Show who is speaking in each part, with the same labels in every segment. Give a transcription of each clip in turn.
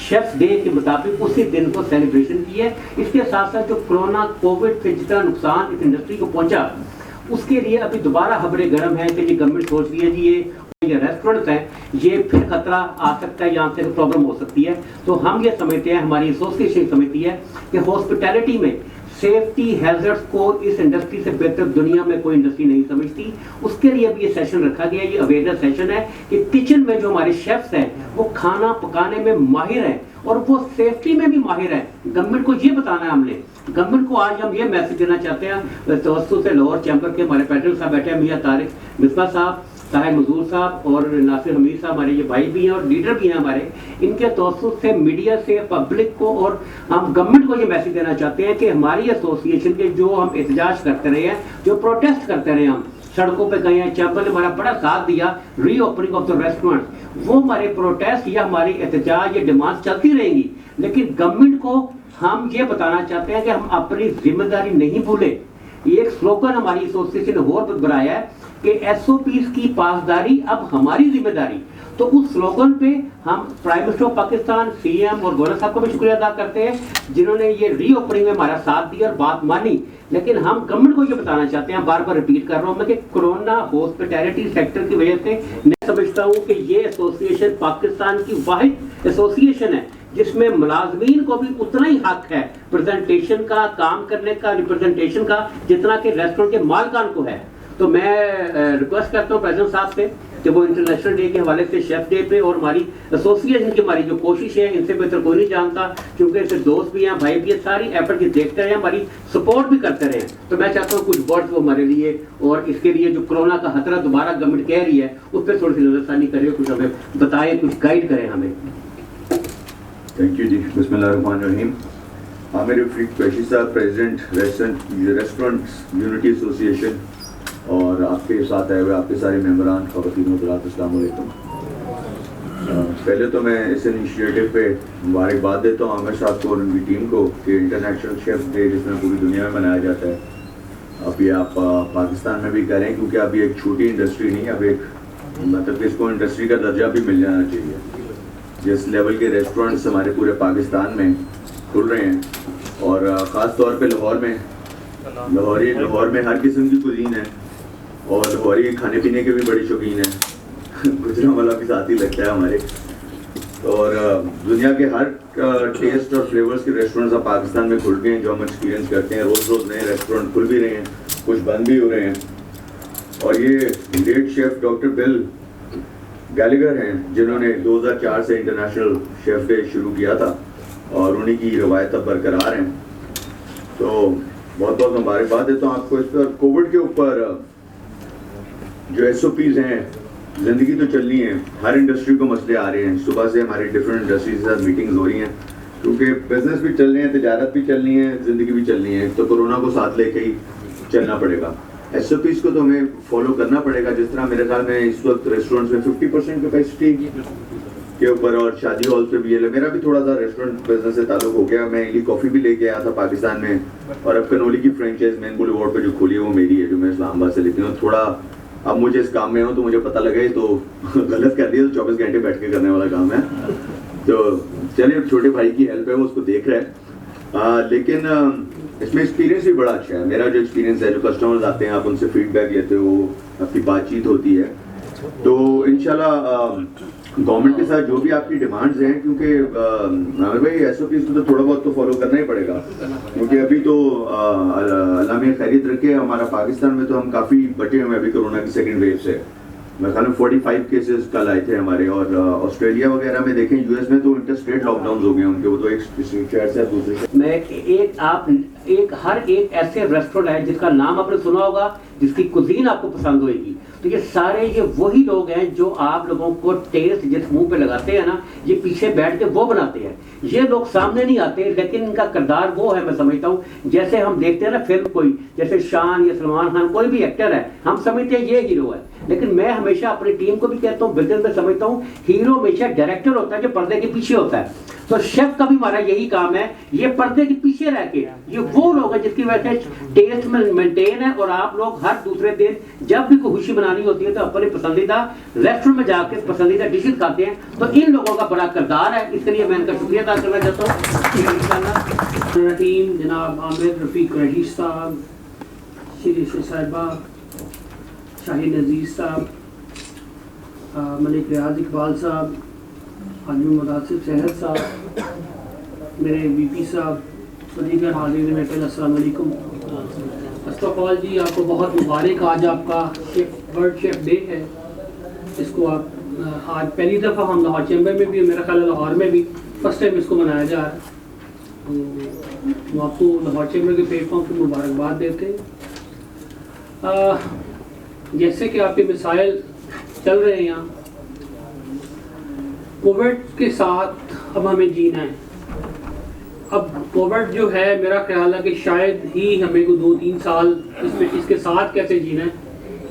Speaker 1: Chef day के मुताबिक उसी दिन को सेलिब्रेशन की है। इसके साथ साथ जो कोरोना कोविड से जितना नुकसान इस इंडस्ट्री को पहुंचा, उसके लिए अभी दोबारा खबरें गर्म है कि ये गवर्नमेंट सोच रही है जी ये रेस्टोरेंट्स हैं, ये फिर खतरा आ सकता है, यहाँ से प्रॉब्लम हो सकती है। तो हम ये समझते हैं, हमारी एसोसिएशन समझती है कि हॉस्पिटैलिटी में सेफ्टी हैजर्ड्स को इस इंडस्ट्री से बेहतर दुनिया में कोई इंडस्ट्री नहीं समझती। उसके लिए भी ये सेशन रखा गया, ये अवेयरनेस सेशन है कि किचन में जो हमारे शेफ्स हैं वो खाना पकाने में माहिर हैं और वो सेफ्टी में भी माहिर है। गवर्नमेंट को ये बताना है हमने, गवर्नमेंट को आज हम ये मैसेज देना चाहते हैं। तवज्जो से लाहौर चैम्बर के हमारे प्रेसिडेंट साहब बैठे हैं, मियां तारिक मिसबा साहब, साहिब मजूर साहब और नासिर हमीद साहब, हमारे ये भाई भी हैं और लीडर भी हैं हमारे। इनके तवज्जो से मीडिया से पब्लिक को और हम गवर्नमेंट को ये मैसेज देना चाहते हैं कि हमारी एसोसिएशन के जो हम एहतजाज करते रहे हैं, जो प्रोटेस्ट करते रहे, हम सड़कों पे गए हैं, चैम्बर ने हमारा बड़ा साथ दिया रीओपनिंग ऑफ द रेस्टोरेंट, वो हमारे प्रोटेस्ट या हमारी एहतजाज ये डिमांड चलती रहेंगी। लेकिन गवर्नमेंट को हम ये बताना चाहते हैं कि हम अपनी जिम्मेदारी नहीं भूले। एक स्लोगन हमारी एसोसिएशन ने और बनाया है कि एसओपीज की पासदारी अब हमारी जिम्मेदारी। तो उस स्लोगन पे हम prime minister of Pakistan, CM और गवर्नर साहब को भी शुक्रिया अदा करते हैं जिन्होंने ये रीओपनिंग में हमारा साथ दिया और बात मानी। लेकिन हम गवर्नमेंट को ये बताना चाहते हैं, बार बार रिपीट कर रहा हूँ मैं, कि कोरोना हॉस्पिटैलिटी सेक्टर की वजह से मैं समझता हूँ कि ये एसोसिएशन पाकिस्तान की वाहिद एसोसिएशन है जिसमें मुलाजमीन को भी उतना ही हक है प्रेजेंटेशन का, काम करने का, रिप्रेजेंटेशन का, जितना कि रेस्टोरेंट के मालकान को है। तो मैं रिक्वेस्ट करता हूँ प्रेसिडेंट साहब से कि वो इंटरनेशनल डे के हवाले से शेफ डे पे और हमारी एसोसिएशन की हमारी जो कोशिश है, इनसे बेहतर कोई नहीं जानता, क्योंकि इससे दोस्त भी हैं, भाई भी हैं, सारी एफर्ट की देखते रहे, हमारी सपोर्ट भी करते रहे। तो मैं चाहता हूँ कुछ वर्ड्स वो हमारे लिए और इसके लिए जो कोरोना का खतरा दोबारा गवर्नमेंट कह रही है उस पर थोड़ी सी नजरसानी करे, कुछ हमें बताए, कुछ गाइड करें हमें।
Speaker 2: थैंक यू जी। बिस्मिल्लाहिर्रहमानिर्रहीम। आमिर रफीक कुरैशी साहब, प्रेसिडेंट रेस्टोरेंट यूनिटी एसोसिएशन, और आपके साथ आए हुए आपके सारे मेंबरान, ख़वातीन व हज़रात, अस्सलाम वालेकुम। पहले तो मैं इस इनिशिएटिव पे मुबारकबाद देता हूँ आमिर साहब को और उनकी टीम को कि इंटरनेशनल शेफ डे जिसमें पूरी दुनिया में मनाया जाता है, अब ये आप पाकिस्तान में भी करें, क्योंकि अब ये एक छोटी इंडस्ट्री नहीं, अब एक मतलब कि इसको इंडस्ट्री का दर्जा भी मिल जाना चाहिए। जिस लेवल के रेस्टोरेंट्स हमारे पूरे पाकिस्तान में खुल रहे हैं और ख़ास तौर पे लाहौर में हर किस्म की कुजीन है और लाहौरी खाने पीने के भी बड़े शौकीन हैं। गुजरांवाला भी साथ ही लगता है हमारे, और दुनिया के हर टेस्ट और फ्लेवर्स के रेस्टोरेंट्स अब पाकिस्तान में खुल गए हैं, जो हम एक्सपीरियंस करते हैं। रोज़ रोज़ नए रेस्टोरेंट खुल भी रहे हैं, कुछ बंद भी हो रहे हैं। और ये लेट शेफ़ डॉक्टर बिल गैलिगर हैं जिन्होंने 2004 से इंटरनेशनल शेफ डे शुरू किया था और उन्हीं की रवायत अब बरकरार हैं। तो बहुत बहुत मुबारकबाद देता हूँ आपको इस पर। कोविड के ऊपर जो एसओपीज़ हैं, ज़िंदगी तो चल रही है, हर इंडस्ट्री को मसले आ रहे हैं। सुबह से हमारी डिफरेंट इंडस्ट्रीज के साथ मीटिंग्स हो रही हैं, क्योंकि बिजनेस भी चल रहे हैं, तजारत भी चल रही है, ज़िंदगी भी चल रही है। तो कोरोना को साथ लेके ही चलना पड़ेगा। एसओपीज़ को तो हमें फॉलो करना पड़ेगा। जिस तरह मेरे ख्याल में इस वक्त रेस्टोरेंट्स में 50% कैपेसिटी के ऊपर और शादी हॉल पे भी है। मेरा भी थोड़ा सा रेस्टोरेंट बिजनेस से ताल्लुक हो गया। मैं इली कॉफ़ी भी लेके आया था पाकिस्तान में, और अब कनोली की फ्रेंचाइज मेन बुलेवार्ड पे जो खोली है वो मेरी है, जो मैं इस्लामाबाद से लेती हूँ। थोड़ा अब मुझे इस काम में हूँ तो मुझे पता लगे तो गलत कर दिया, तो 24 घंटे बैठ के करने वाला काम है। तो चलिए, छोटे भाई की हेल्प है, वो उसको देख रहे हैं। लेकिन इसमें एक्सपीरियंस भी बड़ा अच्छा है। मेरा जो एक्सपीरियंस है, जो कस्टमर्स आते हैं, आप उनसे फीडबैक लेते हो, आपकी बातचीत होती है। तो इंशाल्लाह गवर्नमेंट के साथ जो भी आपकी डिमांड्स हैं, क्योंकि आमिर भाई एसओपीज़ को तो थोड़ा बहुत तो फॉलो करना ही पड़ेगा, क्योंकि अभी तो अल्लाह में खैरियत रखे हमारा पाकिस्तान में तो हम काफ़ी बचे हुए हैं अभी कोरोना की सेकेंड वेव से। मेरे ख्याल में 45 केसेस कल आए थे हमारे। और ऑस्ट्रेलिया वगैरह में देखें, यूएस में तो इंटरस्टेट लॉकडाउन हो गए उनके, वो तो एक शहर से दूसरे शहर
Speaker 1: में हर एक ऐसे रेस्टोरेंट है जिसका नाम आपने सुना होगा, जिसकी कुजीन आपको पसंद होगी। तो ये सारे ये वही लोग हैं जो आप लोगों को टेस्ट जिस मुंह पे लगाते हैं ना, ये पीछे बैठ के वो बनाते हैं। ये लोग सामने नहीं आते, लेकिन इनका किरदार वो है। मैं समझता हूँ जैसे हम देखते हैं ना फिल्म, कोई जैसे शान या सलमान खान, कोई भी एक्टर है, हम समझते हैं ये हीरो है। लेकिन मैं हमेशा अपनी टीम को भी कहता हूँ, बिजनेस में समझता हूँ हीरो हमेशा डायरेक्टर होता है जो पर्दे के पीछे होता है। तो शेफ का भी हमारा यही काम है, ये पर्दे के पीछे रह के, ये वो लोग हैं जिसकी वजह से टेस्ट में मेंटेन है। और आप लोग हर दूसरे दिन जब भी कोई खुशी मनानी होती है तो अपने पसंदीदा रेस्टोरेंट में जाकर पसंदीदा डिशेज खाते हैं। तो इन लोगों का बड़ा किरदार है, इसके लिए मैं इनका शुक्रिया अदा करना चाहता हूँ। जनाब आमिर रफ़ीक कुरैशी साहब, श्री साहिबा, शाहीन अजीज़ साहब, मलिक रियाज इकबाल साहब, हाजी मुदासिर शहर साहब, मेरे वीपी साहब, दीगर हाजिर में पहले अस्सलाम वालेकुम। फर्स्ट ऑफ ऑल जी आपको बहुत मुबारक, आज आपका वर्ल्ड शेफ डे है। इसको आप आज पहली दफ़ा हम लाहौर चैम्बर में भी, मेरा ख्याल है लाहौर में भी फर्स्ट टाइम इसको मनाया जा रहा है। तो आपको लाहौर चैम्बर के प्लेटफॉर्म पर मुबारकबाद देते हैं। जैसे कि आपके मिसाइल चल रहे हैं यहाँ, कोविड के साथ अब हमें जीना है। अब कोविड जो है मेरा ख्याल है कि शायद ही हमें को 2-3 साल इसके साथ कैसे जीना है,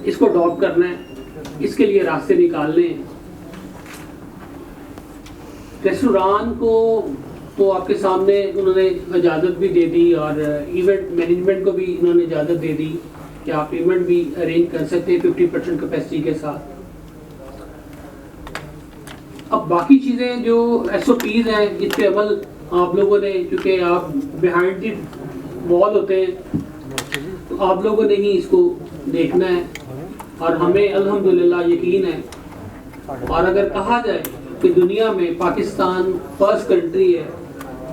Speaker 1: इसको अडॉप्ट करना है, इसके लिए रास्ते निकालने हैं। रेस्टोरेंट को तो आपके सामने उन्होंने इजाज़त भी दे दी और इवेंट मैनेजमेंट को भी उन्होंने इजाज़त दे दी कि आप इवेंट भी अरेंज कर सकते हैं 50% कैपेसिटी के साथ। अब बाकी चीज़ें जो SOPs हैं, इस पे अमल आप लोगों ने, क्योंकि आप बिहाइंड द वॉल होते हैं, तो आप लोगों ने ही इसको देखना है और हमें अल्हम्दुलिल्लाह यकीन है। और अगर कहा जाए कि दुनिया में पाकिस्तान फर्स्ट कंट्री है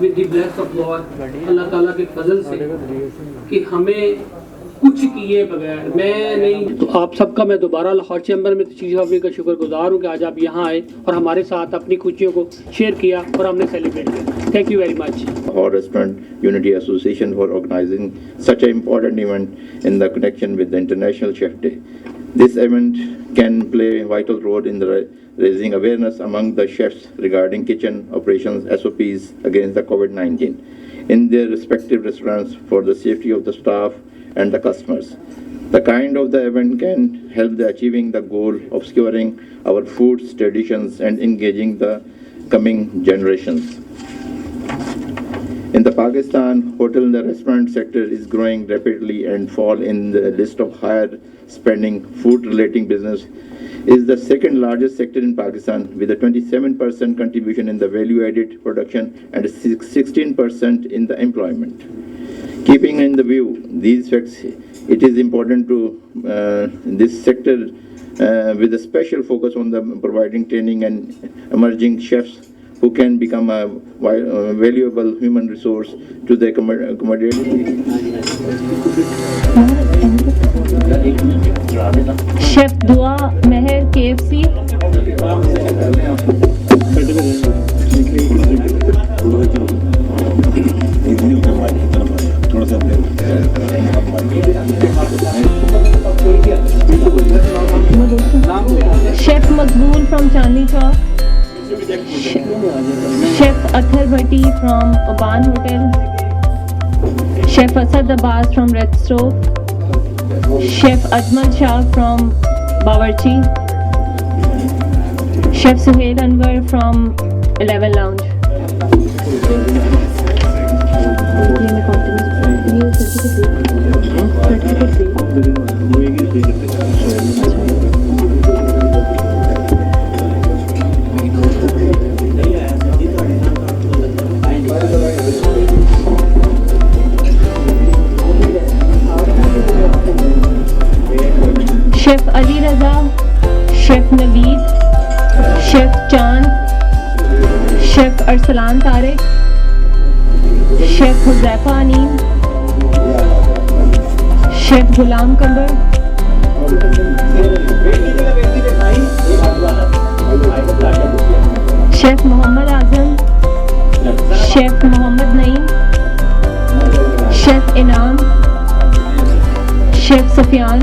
Speaker 1: with the bless of lord, अल्लाह ताला के फजल से, कि हमें कुछ किए बगैर मैं नहीं। तो आप सबका मैं दोबारा लाहौर चैम्बर में तशरीफ आने का शुक्रगुजार हूँ कि आज आप यहाँ आए और हमारे साथ अपनी खुशियों को शेयर किया और हमने सेलिब्रेट किया। Thank you very much.
Speaker 3: Lahore Restaurant Unity Association for organizing such an important event in the connection with the International Chef Day. This event can play a vital role in the raising awareness among the chefs regarding kitchen operations SOPs against the COVID-19 in their respective restaurants for the safety of the staff and the customers. The kind of the event can help the achieving the goal of securing our foods, traditions and engaging the coming generations. In the Pakistan, hotel and the restaurant sector is growing rapidly and fall in the list of higher spending food relating business is the second largest sector in Pakistan with a 27% contribution in the value added production and 16% in the employment. Keeping in the view these facts, it is important to this sector with a special focus on the providing training and emerging chefs who can become a valuable human resource to the community.
Speaker 4: Chef Dua Meher KFC. Chef Maqbool from Chandni Chowk. Chef Athar Bhatti from Oban Hotel. Chef Asad Abbas from Red Stove. Chef Ajmal Shah from Bawarchi. Chef Suhail Anwar from 11 Lounge. Chef Ali Raza, Chef Naveed, Chef Chand, Chef Arsalan Tariq, Chef Huzaifa Aneem, Chef Ghulam Kambar, Chef Muhammad Azam, Chef Muhammad Naeem, Chef Inam, Chef Sufyan,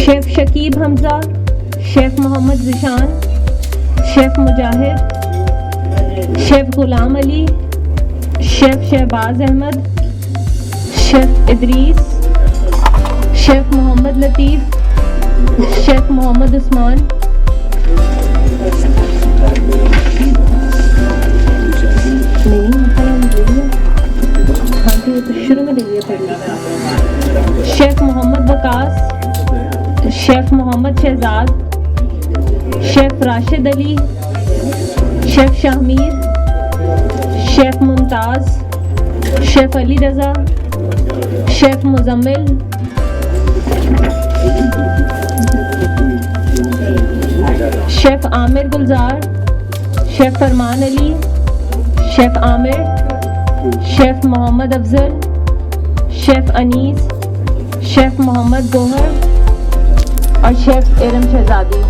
Speaker 4: chef Shakib Hamza, chef Mohammad Zeeshan, chef Mujahid, chef Ghulam Ali, chef Shahbaz Ahmed, chef Idris, chef Mohammad Latif, chef Mohammad Usman, शुरू में chef Mohammad Waqas, chef Mohammad Shahzad, chef Rashid Ali, chef Shahmir, chef Mumtaz, chef Ali Raza, chef Muzammil, chef Aamir Gulzar, chef Farman Ali, chef Aamir, chef Mohammad Afzal, chef Anees, chef Mohammad Gohar और chef Iram शहजादी।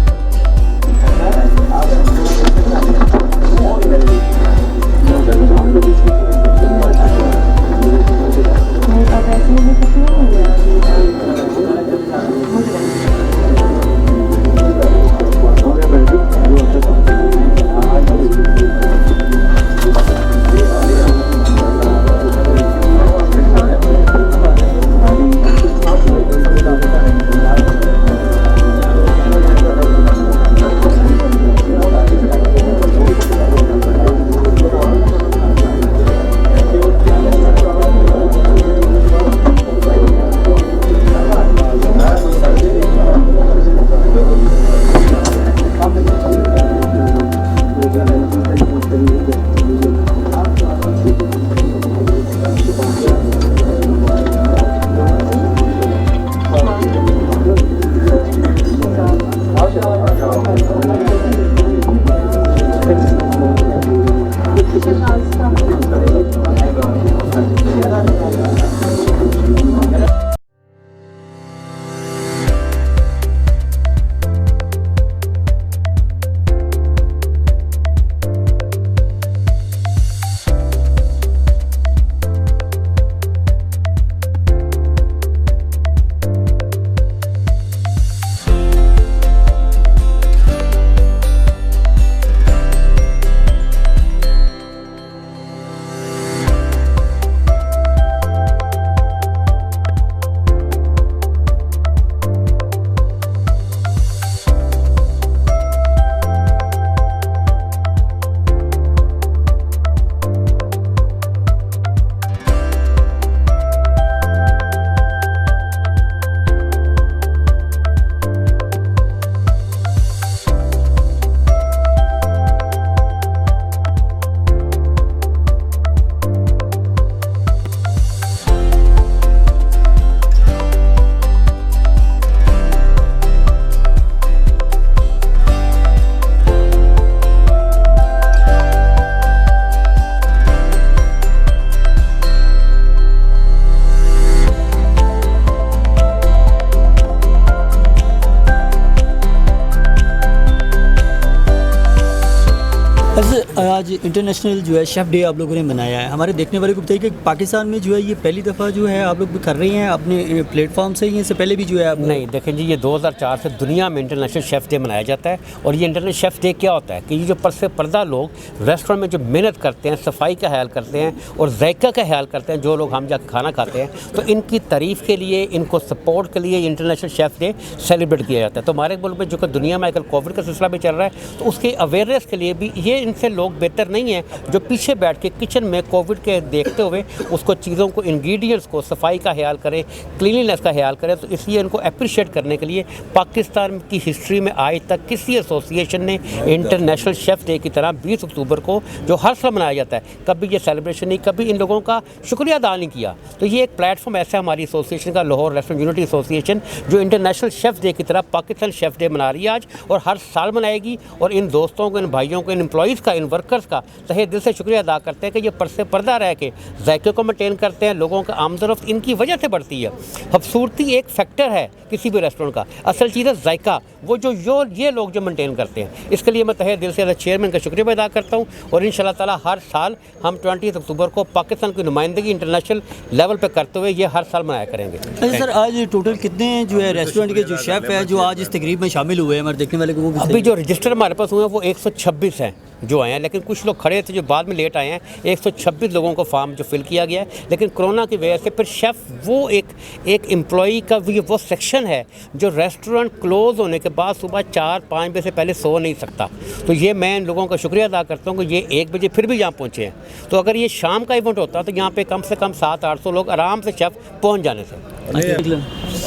Speaker 5: आज international जो है chef day आप लोगों ने मनाया है। हमारे देखने वाले को बताइए कि पाकिस्तान में जो है ये पहली दफ़ा जो है आप लोग कर रहे हैं अपने प्लेटफॉर्म से, इससे पहले भी जो है आप
Speaker 6: नहीं देखें जी, ये 2004 से दुनिया में इंटरनेशनल शेफ़ डे मनाया जाता है। और ये इंटरनेशनल शेफ़ डे क्या होता है कि ये जो पर्दा लोग रेस्टोरेंट में जो मेहनत करते हैं, सफाई का ख्याल करते हैं और जायका का ख्याल करते हैं, जो लोग हम जाकर खाना खाते हैं, तो इनकी तारीफ़ के लिए, इनको सपोर्ट के लिए इंटरनेशनल शेफ़ डे सेलिब्रेट किया जाता है। तो हमारे मुल्क में जो कि दुनिया में आजकल कोविड का सिलसिला भी चल रहा है, तो उसके अवेयरनेस के लिए भी ये इनसे लोग बेहतर नहीं है जो पीछे बैठ के किचन में कोविड के देखते हुए उसको चीज़ों को, इंग्रेडिएंट्स को, सफाई का ख्याल करें, क्लीनलीनेस का ख्याल करें। तो इसलिए इनको अप्रिशिएट करने के लिए पाकिस्तान की हिस्ट्री में आज तक किसी एसोसिएशन ने इंटरनेशनल शेफ़ डे की तरह 20 अक्टूबर को जो हर साल मनाया जाता है, कभी ये सेलिब्रेशन नहीं, कभी इन लोगों का शुक्रिया अदा नहीं किया। तो ये एक प्लेटफॉर्म ऐसा हमारी एसोसिएशन का, लाहौर रेस्टोरेंट यूनिटी एसोसिएशन, जो इंटरनेशनल शेफ़ डे की तरह पाकिस्तान शेफ़ डे मना रही है आज और हर साल मनाएगी। और इन दोस्तों को, इन भाइयों को, इन एम्प्लॉइज़ का, इन वर्कर्स वर्कर्स का तहे दिल से शुक्रिया अदा करते हैं कि ये पर्से पर्दा रह के जायके को मेंटेन करते हैं। लोगों का आमदरफ्त इनकी वजह से बढ़ती है। खूबसूरती एक फैक्टर है किसी भी रेस्टोरेंट का, असल चीज़ है जायका, वो जो ये लोग जो मेंटेन करते हैं। इसके लिए मैं तहे दिल से चेयरमैन का शुक्रिया अदा करता हूँ और इंशाल्लाह ताला हर साल हम 20 अक्टूबर को पाकिस्तान की नुमाइंदगी इंटरनेशनल लेवल पर करते हुए ये हर साल मनाया करेंगे।
Speaker 5: अच्छा सर, आज टोटल कितने जो है रेस्टोरेंट के जो शेफ़ है जो आज इस तकरीब में शामिल हुए हैं, हमारे देखने वाले को वो
Speaker 6: अभी जो रजिस्टर हमारे पास हुए हैं वो 126 हैं जो आए हैं, लेकिन कुछ लोग खड़े थे जो बाद में लेट आए हैं। 126 लोगों को फॉर्म जो फिल किया गया है, लेकिन कोरोना की वजह से फिर शेफ़ वो एक एम्प्लॉई का वो सेक्शन है जो रेस्टोरेंट क्लोज़ होने के बाद सुबह 4-5 बजे से पहले सो नहीं सकता। तो ये मैं इन लोगों का शुक्रिया अदा करता हूँ कि ये 1 बजे फिर भी यहाँ पहुँचे हैं। तो अगर ये शाम का इवेंट होता तो यहाँ पे कम से कम 700-800 लोग आराम से शेफ़ पहुँच जाने से।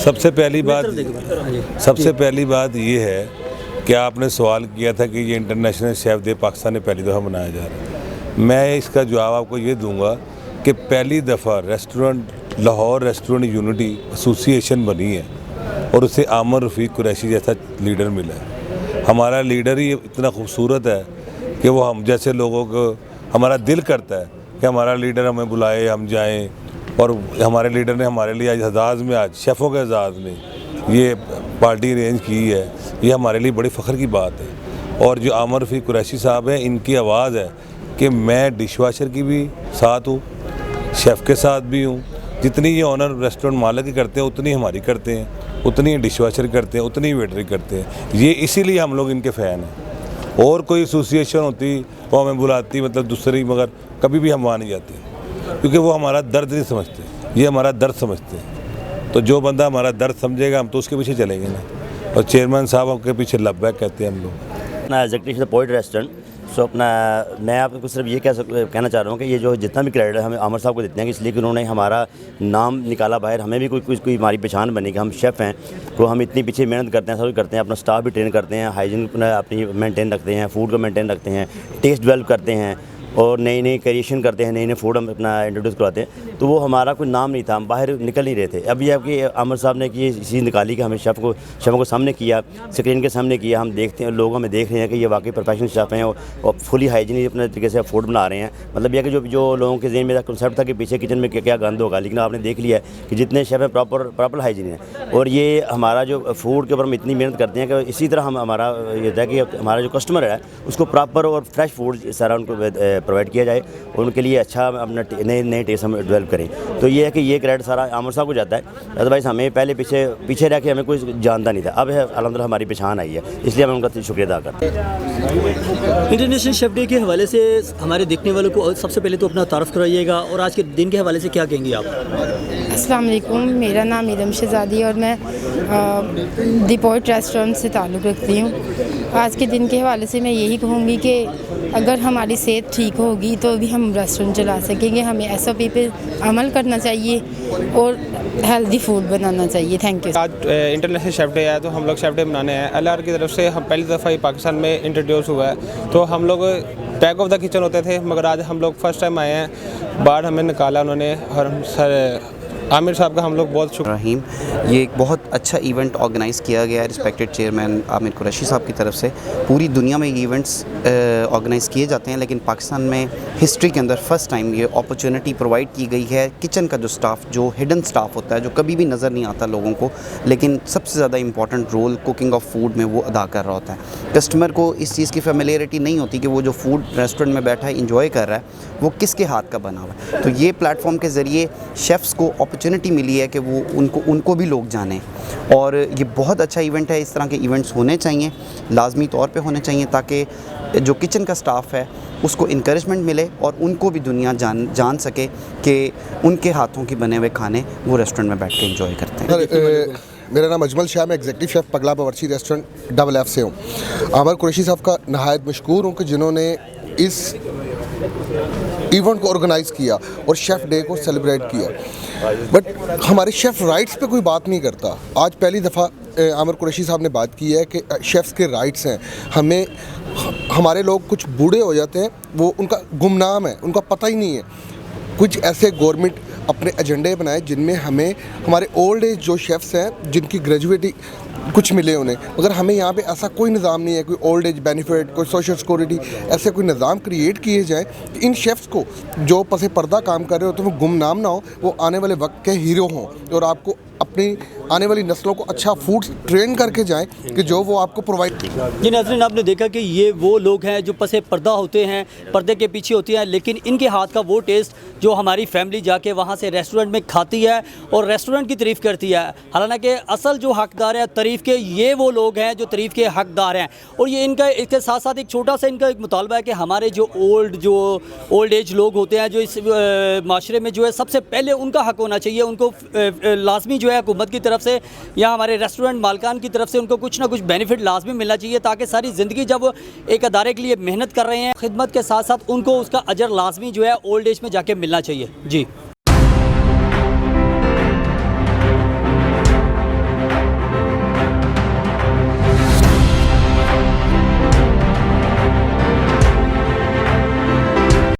Speaker 7: सबसे पहली बात ये है कि आपने सवाल किया था कि ये इंटरनेशनल शेफ़ डे पाकिस्तान में पहली दफ़ा मनाया जा रहा है। मैं इसका जवाब आपको ये दूंगा कि पहली दफ़ा लाहौर रेस्टोरेंट यूनिटी एसोसिएशन बनी है और उसे आमर रफ़ीक कुरैशी जैसा लीडर मिला है। हमारा लीडर ही इतना खूबसूरत है कि वो हम जैसे लोगों को हमारा दिल करता है कि हमारा लीडर हमें बुलाए, हम जाएँ। और हमारे लीडर ने हमारे लिए आज हजाज में, आज शेफ़ों के हजाज में ये पार्टी अरेंज की है। ये हमारे लिए बड़ी फ़ख्र की बात है। और जो आमर रफ़ीक कुरैशी साहब हैं, इनकी आवाज़ है कि मैं डिशवाशर की भी साथ हूँ, शेफ़ के साथ भी हूँ। जितनी ये ऑनर रेस्टोरेंट मालिक करते हैं उतनी हमारी करते हैं, उतनी डिशवाशर करते हैं, उतनी वेटरी करते हैं। ये इसीलिए हम लोग इनके फ़ैन हैं। और कोई एसोसिएशन होती वो हमें बुलाती मतलब दूसरी, मगर कभी भी हम वहाँ नहीं जाते क्योंकि वो हमारा दर्द नहीं समझते, ये हमारा दर्द समझते हैं। तो जो बंदा हमारा दर्द समझेगा हम तो उसके पीछे चलेंगे ना। और चेयरमैन साहब के पीछे लब्बैक कहते हैं हम लोग।
Speaker 8: अपना एग्जीक्यूटिव पोइट रेस्टोरेंट। सो अपना मैं आपको सिर्फ ये कहना चाह रहा हूँ कि ये जो जितना भी क्रेडिट हमें आमर साहब को देते हैं, इसलिए कि उन्होंने हमारा नाम निकाला बाहर, हमें भी कोई हमारी पहचान बनी कि हम शेफ़ हैं। तो हम इतनी पीछे मेहनत करते हैं, सब करते हैं, अपना स्टाफ भी ट्रेन करते हैं, हाइजीन अपनी मेंटेन रखते हैं, फूड को मेंटेन रखते हैं, टेस्ट डेवलप करते हैं और नई क्रिएशन करते हैं, नए फूड हम अपना इंट्रोड्यूस करवाते हैं। तो वो हमारा कोई नाम नहीं था, हम बाहर निकल नहीं रहे थे। अभी आपकी आमर साहब ने ये चीज़ निकाली कि हमें शेफ़ों को सामने किया, स्क्रीन के सामने किया, हम देखते हैं, लोग हमें देख रहे हैं कि ये वाकई प्रोफेशनल शेफ़ हैं और फुली हाइजीन अपने तरीके से फूड बना रहे हैं। मतलब यह कि जो लोगों के ज़हन में कंसेप्ट था कि पीछे किचन में क्या गंद होगा, लेकिन आपने देख लिया कि जितने शेफ़ हैं प्रॉपर हाइजीन है। और ये हमारा जो फूड के ऊपर हम इतनी मेहनत करते हैं कि इसी तरह हमारा ये होता है कि हमारा जो कस्टमर है उसको प्रॉपर और फ्रेश फूड सारा उनको प्रोवाइड किया जाए और उनके लिए अच्छा अपना नए टेस्ट हम डेवलप करें। तो ये है कि ये क्रेडिट सारा आमर साहब को जाता है। अदरवाइज़ हमें पहले पीछे रह के हमें कोई जानता नहीं था। अब है अल्हम्दुलिल्लाह हमारी पहचान आई है, इसलिए हम उनका शुक्रिया अदा करते हैं।
Speaker 5: इंटरनेशनल शेफ़ डे के हवाले से हमारे देखने वालों को सबसे पहले तो अपना तारुफ कराइएगा और आज के दिन के हवाले से क्या कहेंगी आप?
Speaker 9: अस्सलाम वालेकुम, मेरा नाम ईदम शहज़ादी और मैं दी पोइट रेस्टोरेंट से ताल्लुक़ रखती हूँ। आज के दिन के हवाले से मैं यही कहूँगी कि अगर हमारी सेहत ठीक होगी तो भी हम रेस्टोरेंट चला सकेंगे। हमें SOP पे अमल करना चाहिए और हेल्दी फूड बनाना चाहिए। Thank you.
Speaker 10: आज इंटरनेशनल शेफ़ डे है तो हम लोग शेफ़ डे मनाने हैं। LR की तरफ से हम पहली दफ़ा ही पाकिस्तान में इंट्रोड्यूस हुआ है। तो हम लोग बैक ऑफ द किचन होते थे, मगर आज हम लोग फर्स्ट टाइम आए हैं, बाहर हमें निकाला उन्होंने और सर आमिर साहब का हम लोग बहुत
Speaker 11: रहीम। ये एक बहुत अच्छा इवेंट ऑर्गेनाइज़ किया गया है रिस्पेक्टेड चेयरमैन आमिर कुरैशी साहब की तरफ से। पूरी दुनिया में ये इवेंट्स ऑर्गेनाइज़ किए जाते हैं, लेकिन पाकिस्तान में हिस्ट्री के अंदर फ़र्स्ट टाइम ये अपॉर्चुनिटी प्रोवाइड की गई है। किचन का जो स्टाफ, जो हिडन स्टाफ होता है, जो कभी भी नज़र नहीं आता लोगों को, लेकिन सबसे ज़्यादा important role cooking of food में वो अदा कर रहा होता है। कस्टमर को इस चीज़ की फेमिलियरिटी नहीं होती कि वो जो फूड रेस्टोरेंट में बैठा है इंजॉय कर रहा है वो किसके हाथ का बना हुआ है। तो ये प्लेटफॉर्म के ज़रिए शेफ़्स को अपॉर्चुनिटी मिली है कि वो उनको भी लोग जानें और ये बहुत अच्छा इवेंट है। इस तरह के इवेंट्स होने चाहिए, लाजमी तौर पे होने चाहिए, ताकि जो किचन का स्टाफ है उसको इनकरेजमेंट मिले और उनको भी दुनिया जान सके कि उनके हाथों के बने हुए खाने वो रेस्टोरेंट में बैठ के इंजॉय करते हैं।
Speaker 12: मेरा नाम अजमल शाह, मैं एग्जीक्यूटिव शेफ़ पगला बावर्ची रेस्टोरेंट DFF से हूँ। आमर कुरैशी साहब का नहायत मशकूर हूँ कि जिन्होंने इस इवेंट को ऑर्गेनाइज़ किया और शेफ़ डे को सेलिब्रेट किया। बट हमारे शेफ़ राइट्स पे कोई बात नहीं करता। आज पहली दफ़ा आमर कुरैशी साहब ने बात की है कि शेफ़्स के राइट्स हैं। हमारे लोग कुछ बूढ़े हो जाते हैं, वो उनका गुमनाम है, उनका पता ही नहीं है। कुछ ऐसे गवर्नमेंट अपने एजेंडे बनाए जिनमें हमें हमारे ओल्ड एज जो शेफ़्स हैं जिनकी ग्रेजुएटी कुछ मिले उन्हें, मगर हमें यहाँ पे ऐसा कोई निज़ाम नहीं है, कोई ओल्ड एज बेनिफिट, कोई सोशल सिक्योरिटी, ऐसे कोई निज़ाम क्रिएट किए जाए कि इन शेफ़्स को जो पसे पर्दा काम कर रहे हो तो वो गुमनाम ना हो, वो आने वाले वक्त के हीरो हों और आपको अपनी आने वाली नस्लों को अच्छा फूड ट्रेन करके जाएं कि जो वो आपको प्रोवाइड।
Speaker 5: जी नाज़रीन, आपने देखा कि ये वो लोग हैं जो पसे पर्दा होते हैं, पर्दे के पीछे होते हैं, लेकिन इनके हाथ का वो टेस्ट जो हमारी फैमिली जाके वहाँ से रेस्टोरेंट में खाती है और रेस्टोरेंट की तारीफ़ करती है। हालांकि असल जो हकदार है तारीफ़ के, ये वो लोग हैं जो तारीफ़ के हकदार हैं। और ये इनका इसके साथ साथ एक छोटा सा इनका एक मुतालबा है कि हमारे जो ओल्ड एज लोग होते हैं जो इस माशरे में जो है सबसे पहले उनका हक होना चाहिए, उनको लाजमी जो है हुकूमत की तरफ से या हमारे रेस्टोरेंट मालकान की तरफ से उनको कुछ ना कुछ बेनिफिट लाजमी मिलना चाहिए, ताकि सारी ज़िंदगी जब वो एक अदारे के लिए मेहनत कर रहे हैं खिदमत के साथ साथ उनको उसका अजर लाजमी जो है ओल्ड एज में जाके मिलना चाहिए। जी।